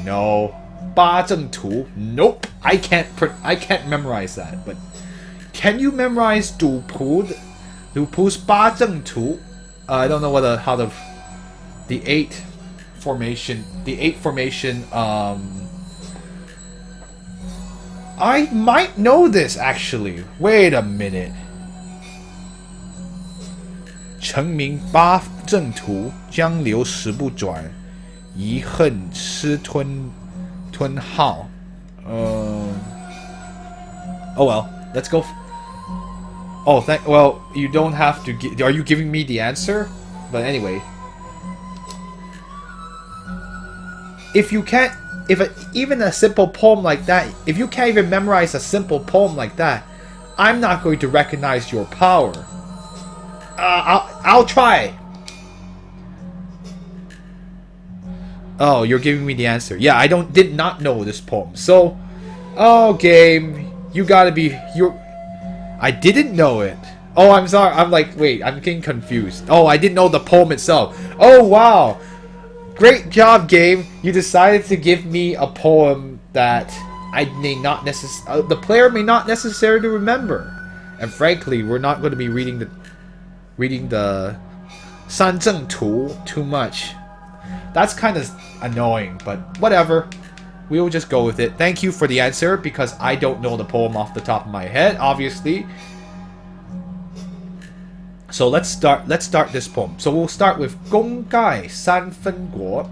no. 八正图 nope. I can't memorize that. But can you memorize 赌仆's 八正图? I don't know how the eight formation. I might know this actually. Wait a minute. 成名八正图，江流石不转，遗恨失吞号。Oh well, let's go. Well, you don't have to. Are you giving me the answer? But anyway, even a simple poem like that, if you can't even memorize a simple poem like that, I'm not going to recognize your power. I'll try. Oh, you're giving me the answer. Yeah, I did not know this poem. So, game, you gotta be I didn't know it. Oh, I'm sorry. I'm like, wait, I'm getting confused. Oh, I didn't know the poem itself. Oh, wow. Great job, game. You decided to give me a poem that the player may not necessarily remember. And frankly, we're not going to be reading the 三正图 too much. That's kind of annoying, but whatever. We will just go with it. Thank you for the answer, because I don't know the poem off the top of my head, obviously. So let's start this poem. So we'll start with 功盖三分国,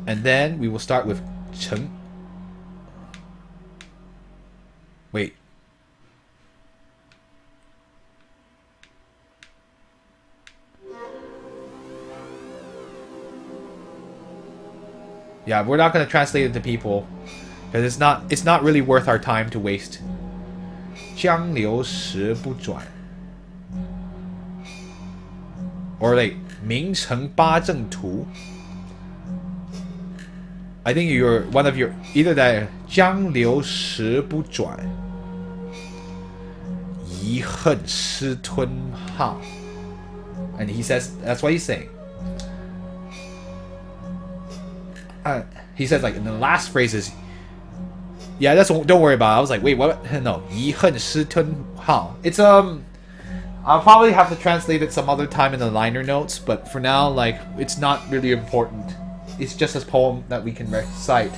and then we will start with 成. Wait. Yeah, we're not going to translate it to people, because it's not really worth our time to waste. 江流石不转. Or like 名城八正图. I think either that 江流石不转, 遗恨失吞号. And he says that's what he's saying. He says, like, in the last phrases, yeah, don't worry about it. I was like, wait, what? No, 遗恨失吞号. It's I'll probably have to translate it some other time in the liner notes, but for now, like, it's not really important. It's just a poem that we can recite.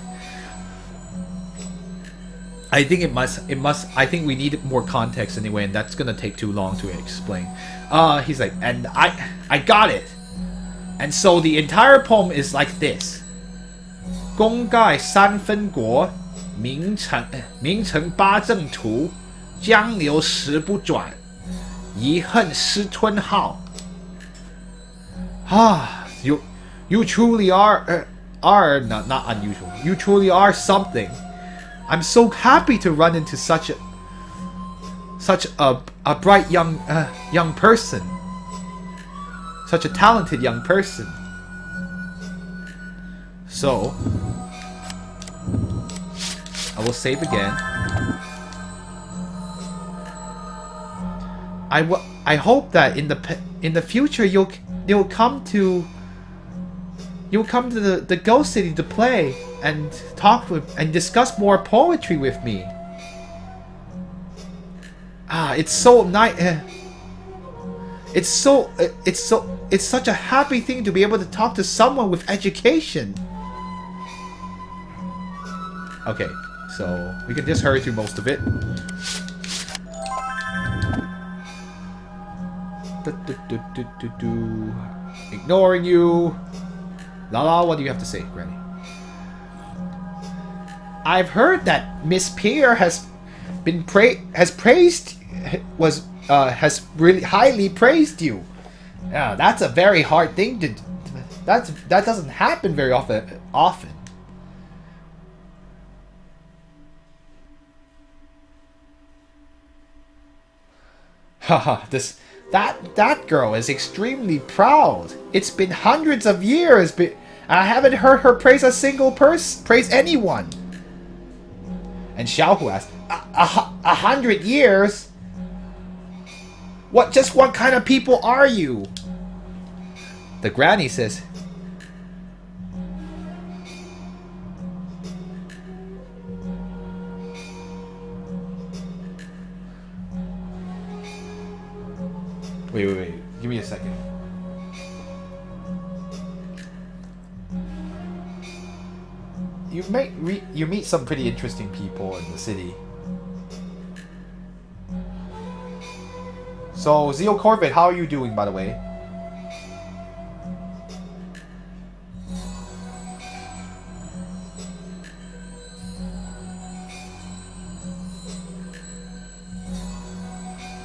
I think I think we need more context anyway, and that's gonna take too long to explain. He's like, and I got it. And so the entire poem is like this. 功盖三分国，名城八正图，江流石不转，遗恨失吞号。You truly are not unusual. You truly are something. I'm so happy to run into such a bright young person, such a talented young person. So, I will save again. I hope that in the future you'll come to the Ghost City to play and talk with and discuss more poetry with me. It's so nice. It's such a happy thing to be able to talk to someone with education. Okay, so we can just hurry through most of it. Ignoring you. Lala, what do you have to say, Granny? I've heard that Miss Pierre has really highly praised you. Yeah, that's a very hard thing to. That doesn't happen very often. Haha, that girl is extremely proud. It's been hundreds of years, but I haven't heard her praise a single person, praise anyone. And Xiaohu asked, 100 years? What kind of people are you? The granny says, Wait. Give me a second. You meet some pretty interesting people in the city. So, Zeo Corvid, how are you doing, by the way?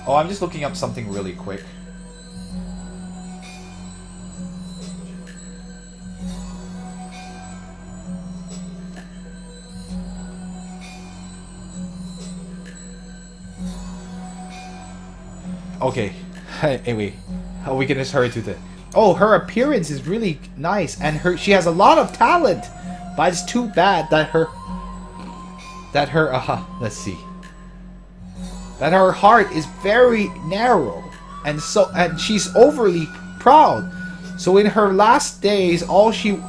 Oh, I'm just looking up something really quick. Okay. Anyway, we can just hurry to the... Oh, her appearance is really nice, and she has a lot of talent. But it's too bad that her... let's see. That her heart is very narrow, and she's overly proud. So in her last days, all she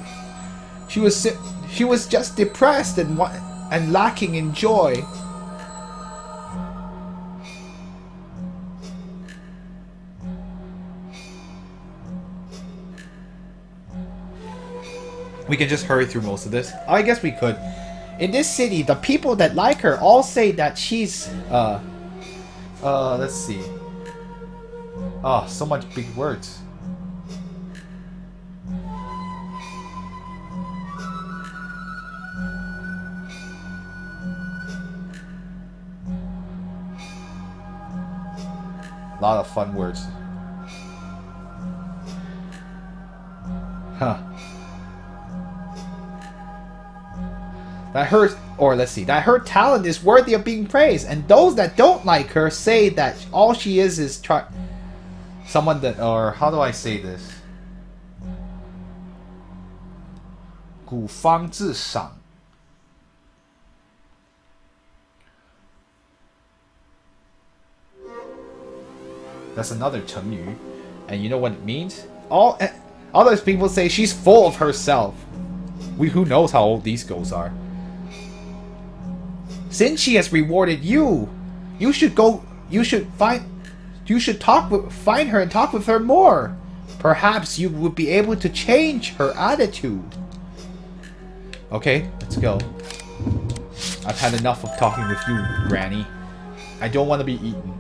was just depressed and lacking in joy. We can just hurry through most of this. I guess we could. In this city, the people that like her all say that she's let's see. Oh, so much big words. A lot of fun words. Huh. That her talent is worthy of being praised, and those that don't like her say that all she is someone that, or how do I say this? 古方自赏. That's another 成语, and you know what it means? All those people say she's full of herself. Who knows how old these girls are? Since she has rewarded you, you should find her and talk with her more. Perhaps you would be able to change her attitude. Okay, let's go. I've had enough of talking with you, Granny. I don't want to be eaten.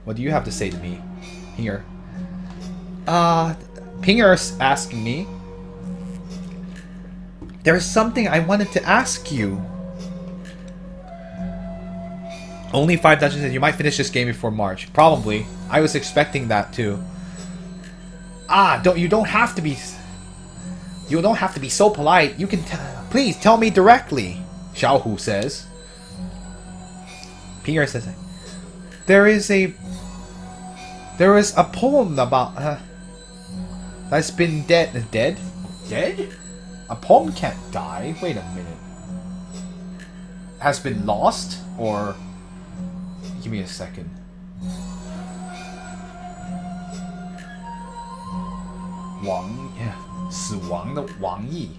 What do you have to say to me? Pinger. Pinger's asking me. There's something I wanted to ask you. Only 5 dungeons, you might finish this game before March. Probably. I was expecting that too. You don't have to be so polite. You can please tell me directly. Xiaohu says. Pierre says, there is a poem about that's been dead. Dead? A poem can't die. Wait a minute. Has been lost? Or... Give me a second. Wang... Yeah. 死亡的王意.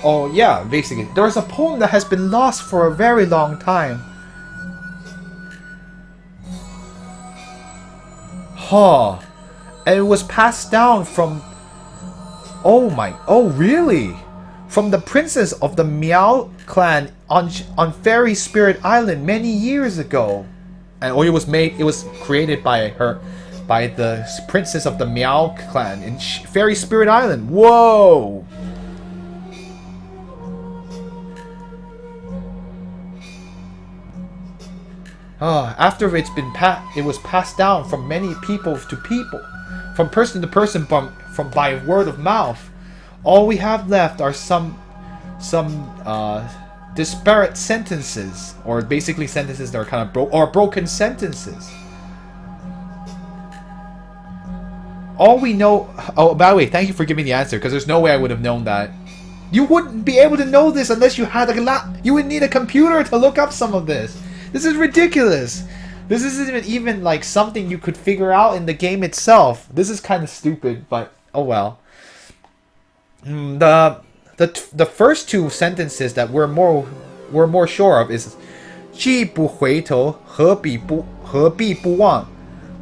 Oh, yeah, basically. There's a poem that has been lost for a very long time. Huh. And it was passed down from... Oh, really? From the princess of the Miao clan on Fairy Spirit Island many years ago. And it was created by the princess of the Miao clan in Fairy Spirit Island. Whoa! After it was passed down from many people to people, from person to person, from by word of mouth. All we have left are some disparate sentences, or basically sentences that are kind of broken sentences. All we know. Oh, by the way, thank you for giving the answer, because there's no way I would have known that. You wouldn't be able to know this unless you had you would need a computer to look up some of this. This is ridiculous. This isn't even like something you could figure out in the game itself. This is kind of stupid, but oh well. The first two sentences that we're more sure of is 既不回头，何必不忘?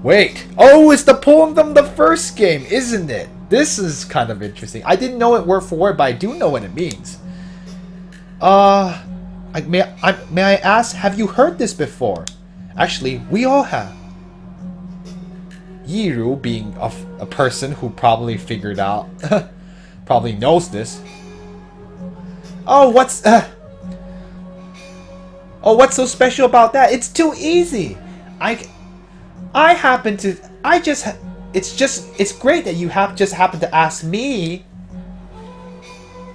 Wait. Oh, it's the poem from the first game, isn't it? This is kind of interesting. I didn't know it word for word, but I do know what it means. May I ask, have you heard this before? Actually, we all have. Yiru being a person who probably figured out, probably knows this. Oh, what's so special about that? It's too easy. It's great that you just happened to ask me.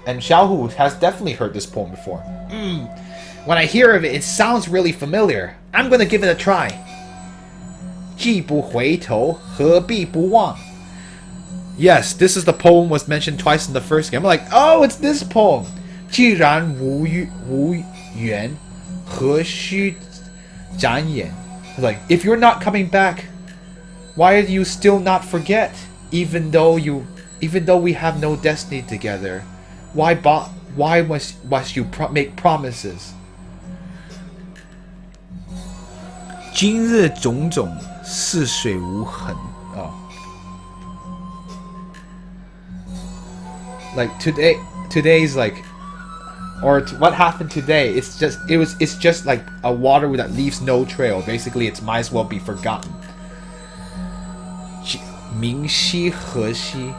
And Xiaohu has definitely heard this poem before. When I hear of it, it sounds really familiar. I'm gonna give it a try. 既不回头，何必不忘? Yes, this is the poem was mentioned twice in the first game. I'm like, oh, it's this poem. 既然无缘，何须展颜? Like, if you're not coming back, why do you still not forget? Even though we have no destiny together, why must you make promises? 今日种种，似水无痕. Oh. Like today's like, or what happened today? It's just like a water that leaves no trail. Basically, it might as well be forgotten. 明夕何夕?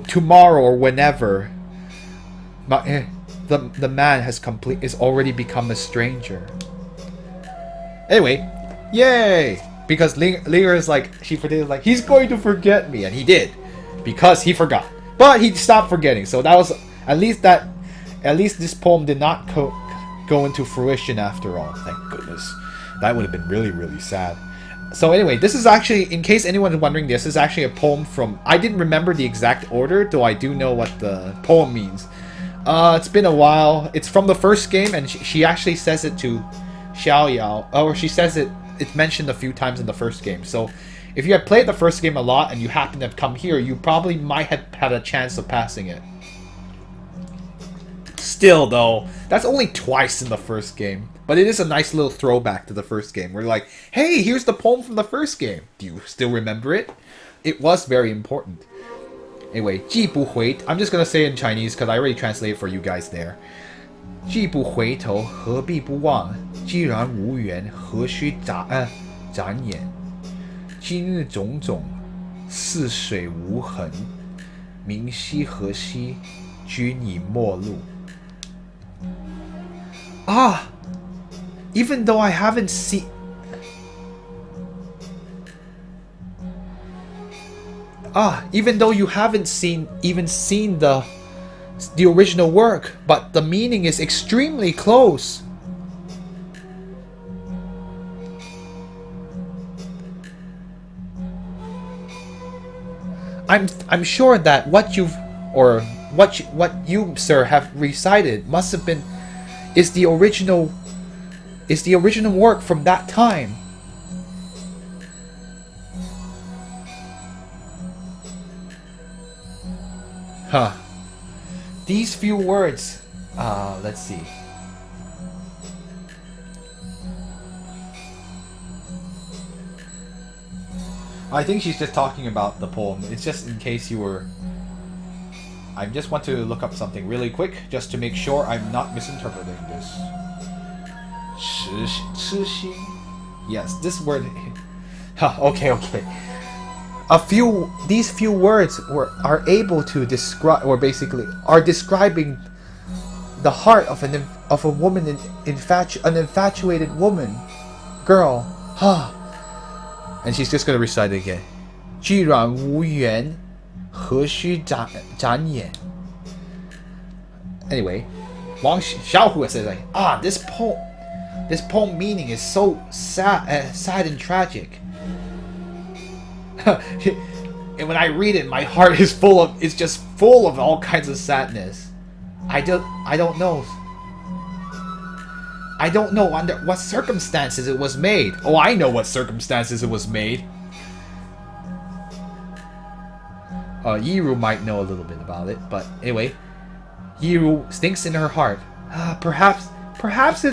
Tomorrow or whenever, the man is already become a stranger. Anyway, yay! Because Linger is like, she predicted like, he's going to forget me, and he did, because he forgot. But he stopped forgetting, so that was at least this poem did not go into fruition after all. Thank goodness. That would have been really, really sad. So anyway, this is actually, in case anyone is wondering, this is actually a poem from, I didn't remember the exact order, though I do know what the poem means. It's been a while. It's from the first game, and she actually says it to Xiao Yao, or she says it's mentioned a few times in the first game. So if you had played the first game a lot and you happen to have come here, you probably might have had a chance of passing it. Still though, that's only twice in the first game. But it is a nice little throwback to the first game. We're like, hey, here's the poem from the first game. Do you still remember it? It was very important. Anyway, 既不回, I'm just gonna say it in Chinese because I already translated for you guys there. 既不回头，何必不忘? 既然无缘，何须展颜? 今日种种，似水无痕. 明夕何夕，君已陌路. Even though I haven't seen... even though you haven't seen the original work, but the meaning is extremely close. I'm sure that what you sir have recited must have been is the original work from that time. Huh. These few words, let's see. I think she's just talking about the poem. It's just in case you were... I just want to look up something really quick, just to make sure I'm not misinterpreting this. 痴心. Yes, this word... okay. These few words are able to describe, or basically are describing the heart of a woman, an infatuated woman, girl. And she's just gonna recite it again. 既然无缘，何须展颜? Anyway, Wang Xiaohu says like, this poem meaning is so sad and tragic. And when I read it, my heart is just full of all kinds of sadness. I don't know. I don't know under what circumstances it was made. Oh, I know what circumstances it was made. Yiru might know a little bit about it, but anyway, Yiru thinks in her heart, Perhaps it's